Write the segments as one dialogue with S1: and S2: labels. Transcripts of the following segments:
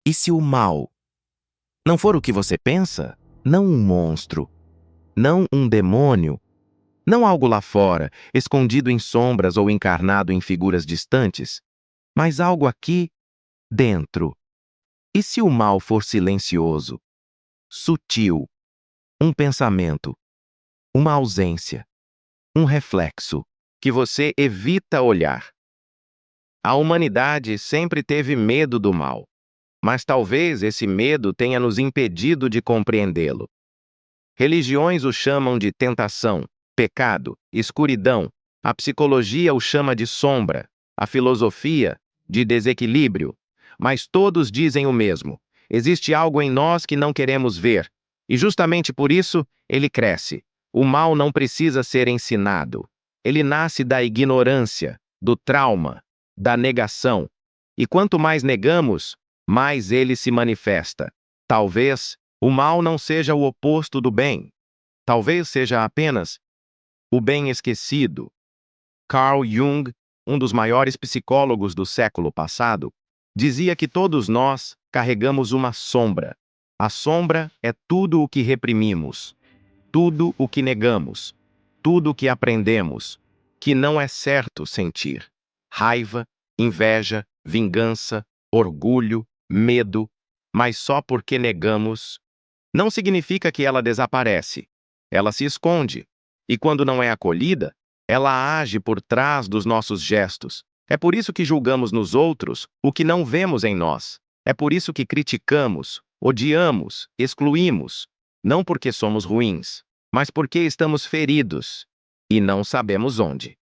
S1: E se o mal não for o que você pensa? Não um monstro, não um demônio, não algo lá fora, escondido em sombras ou encarnado em figuras distantes, mas algo aqui dentro. E se o mal for silencioso, sutil, um pensamento, uma ausência, um reflexo, que você evita olhar? A humanidade sempre teve medo do mal, mas talvez esse medo tenha nos impedido de compreendê-lo. Religiões o chamam de tentação, pecado, escuridão. A psicologia o chama de sombra, a filosofia de desequilíbrio. Mas todos dizem o mesmo: existe algo em nós que não queremos ver, e justamente por isso ele cresce. O mal não precisa ser ensinado. Ele nasce da ignorância, do trauma, da negação. E quanto mais negamos, mais ele se manifesta. Talvez o mal não seja o oposto do bem. Talvez seja apenas o bem esquecido. Carl Jung, um dos maiores psicólogos do século passado, dizia que todos nós carregamos uma sombra. A sombra é tudo o que reprimimos, tudo o que negamos, tudo o que aprendemos, que não é certo sentir. Raiva, inveja, vingança, orgulho, medo, mas só porque negamos não significa que ela desaparece. Ela se esconde. E quando não é acolhida, ela age por trás dos nossos gestos. É por isso que julgamos nos outros o que não vemos em nós. É por isso que criticamos, odiamos, excluímos. Não porque somos ruins, mas porque estamos feridos e não sabemos onde.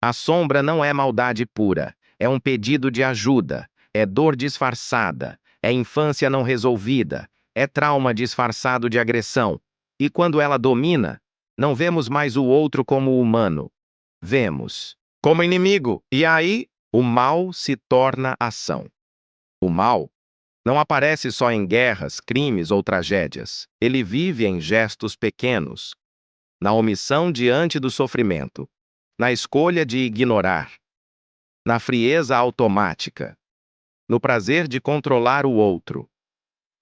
S1: A sombra não é maldade pura, é um pedido de ajuda, é dor disfarçada, é infância não resolvida, é trauma disfarçado de agressão. E quando ela domina, não vemos mais o outro como humano. Vemos como inimigo. E aí, o mal se torna ação. O mal não aparece só em guerras, crimes ou tragédias. Ele vive em gestos pequenos, na omissão diante do sofrimento, na escolha de ignorar, na frieza automática, no prazer de controlar o outro,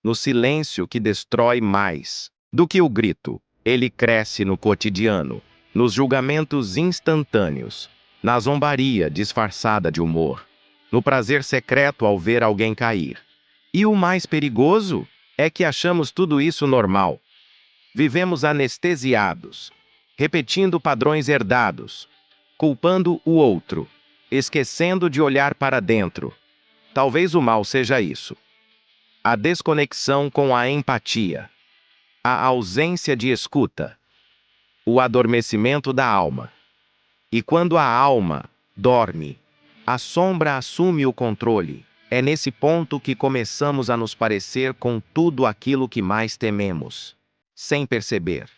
S1: no silêncio que destrói mais do que o grito. Ele cresce no cotidiano, nos julgamentos instantâneos, na zombaria disfarçada de humor, no prazer secreto ao ver alguém cair. E o mais perigoso é que achamos tudo isso normal. Vivemos anestesiados, repetindo padrões herdados, culpando o outro, esquecendo de olhar para dentro. Talvez o mal seja isso: a desconexão com a empatia, a ausência de escuta, o adormecimento da alma. E quando a alma dorme, a sombra assume o controle. É nesse ponto que começamos a nos parecer com tudo aquilo que mais tememos, sem perceber.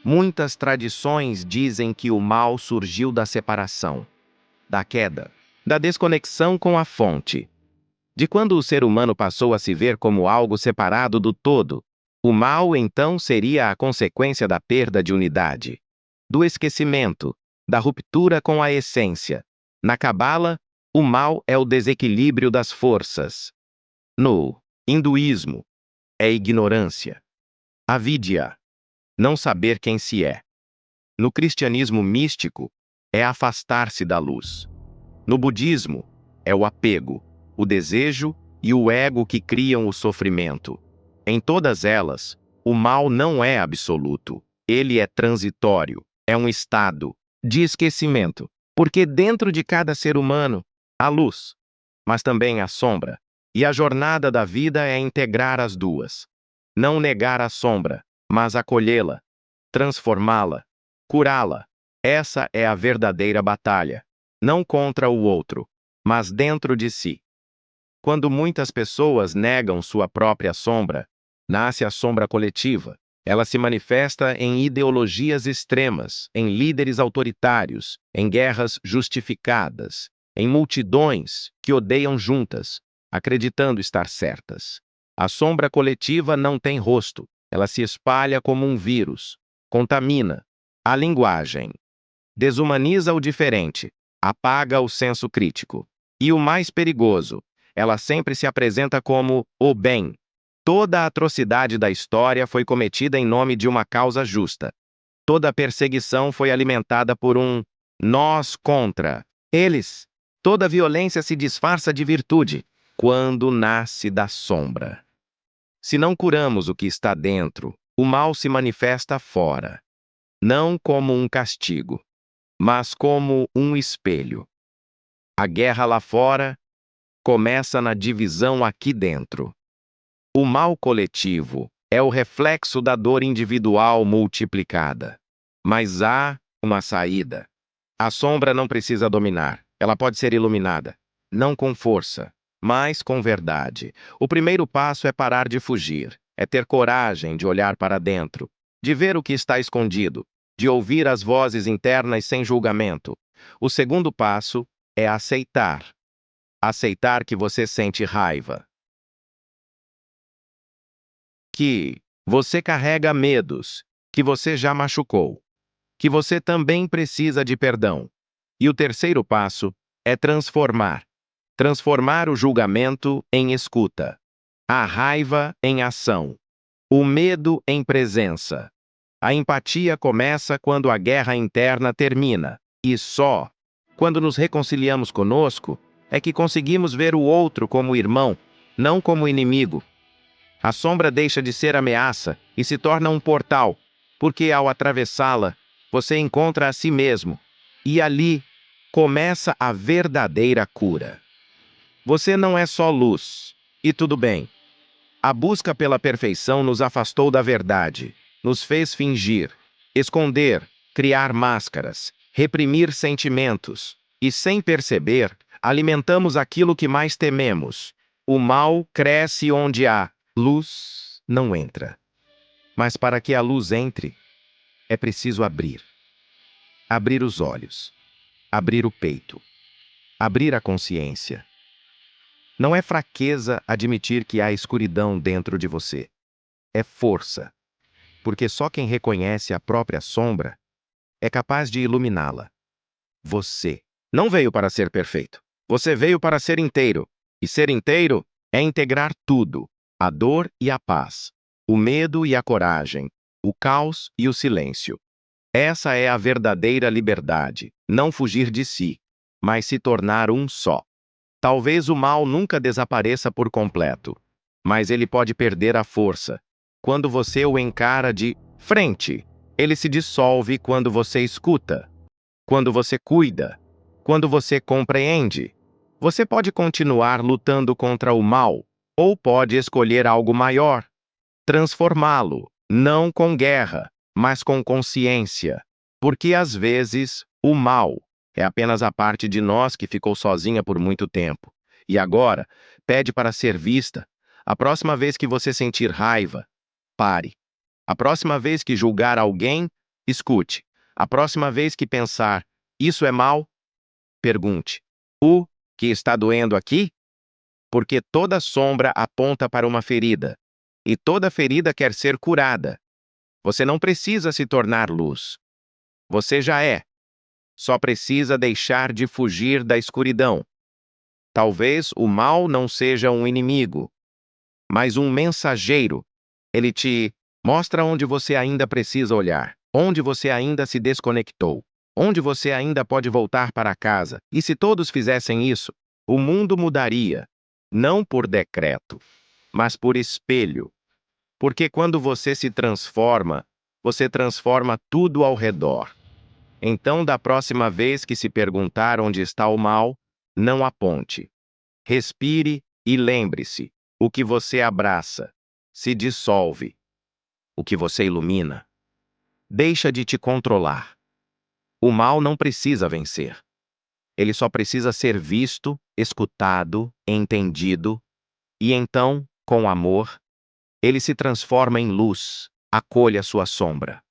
S1: Muitas tradições dizem que o mal surgiu da separação, da queda, da desconexão com a fonte. De quando o ser humano passou a se ver como algo separado do todo, o mal então seria a consequência da perda de unidade, do esquecimento, da ruptura com a essência. Na Cabala, o mal é o desequilíbrio das forças. No hinduísmo, é ignorância. Avidya, não saber quem se é. No cristianismo místico, é afastar-se da luz. No budismo, é o apego, o desejo e o ego que criam o sofrimento. Em todas elas, o mal não é absoluto, ele é transitório, é um estado de esquecimento, porque dentro de cada ser humano há luz, mas também há sombra, e a jornada da vida é integrar as duas. Não negar a sombra, mas acolhê-la, transformá-la, curá-la. Essa é a verdadeira batalha, não contra o outro, mas dentro de si. Quando muitas pessoas negam sua própria sombra, nasce a sombra coletiva. Ela se manifesta em ideologias extremas, em líderes autoritários, em guerras justificadas, em multidões que odeiam juntas, acreditando estar certas. A sombra coletiva não tem rosto, ela se espalha como um vírus, contamina a linguagem, desumaniza o diferente, apaga o senso crítico. E o mais perigoso Ela sempre se apresenta como o bem. Toda a atrocidade da história foi cometida em nome de uma causa justa. Toda a perseguição foi alimentada por um nós contra eles. Toda violência se disfarça de virtude quando nasce da sombra. Se não curamos o que está dentro, o mal se manifesta fora, não como um castigo, mas como um espelho. A guerra lá fora começa na divisão aqui dentro. O mal coletivo é o reflexo da dor individual multiplicada. Mas há uma saída. A sombra não precisa dominar, ela pode ser iluminada. Não com força, mas com verdade. O primeiro passo é parar de fugir, é ter coragem de olhar para dentro, de ver o que está escondido, de ouvir as vozes internas sem julgamento. O segundo passo é aceitar. Aceitar que você sente raiva, que você carrega medos, que você já machucou, que você também precisa de perdão. E o terceiro passo é transformar. Transformar o julgamento em escuta, a raiva em ação, o medo em presença. A empatia começa quando a guerra interna termina, e só quando nos reconciliamos conosco é que conseguimos ver o outro como irmão, não como inimigo. A sombra deixa de ser ameaça e se torna um portal, porque ao atravessá-la, você encontra a si mesmo, e ali começa a verdadeira cura. Você não é só luz, e tudo bem. A busca pela perfeição nos afastou da verdade, nos fez fingir, esconder, criar máscaras, reprimir sentimentos, e sem perceber, alimentamos aquilo que mais tememos. O mal cresce onde há luz não entra. Mas para que a luz entre, é preciso abrir. Abrir os olhos, abrir o peito, abrir a consciência. Não é fraqueza admitir que há escuridão dentro de você. É força, porque só quem reconhece a própria sombra é capaz de iluminá-la. Você não veio para ser perfeito. Você veio para ser inteiro. E ser inteiro é integrar tudo: a dor e a paz, o medo e a coragem, o caos e o silêncio. Essa é a verdadeira liberdade, não fugir de si, mas se tornar um só. Talvez o mal nunca desapareça por completo, mas ele pode perder a força. Quando você o encara de frente, ele se dissolve quando você escuta, quando você cuida, quando você compreende. Você pode continuar lutando contra o mal, ou pode escolher algo maior, transformá-lo, não com guerra, mas com consciência. Porque às vezes o mal é apenas a parte de nós que ficou sozinha por muito tempo. E agora pede para ser vista. A próxima vez que você sentir raiva, pare. A próxima vez que julgar alguém, escute. A próxima vez que pensar, isso é mal, pergunte: o que está doendo aqui? Porque toda sombra aponta para uma ferida, e toda ferida quer ser curada. Você não precisa se tornar luz. Você já é. Só precisa deixar de fugir da escuridão. Talvez o mal não seja um inimigo, mas um mensageiro. Ele te mostra onde você ainda precisa olhar, onde você ainda se desconectou, onde você ainda pode voltar para casa. E se todos fizessem isso, o mundo mudaria, não por decreto, mas por espelho. Porque quando você transforma tudo ao redor. Então, da próxima vez que se perguntar onde está o mal, não aponte. Respire e lembre-se: o que você abraça se dissolve. O que você ilumina deixa de te controlar. O mal não precisa vencer. Ele só precisa ser visto, escutado, entendido, e então, com amor, ele se transforma em luz, acolha sua sombra.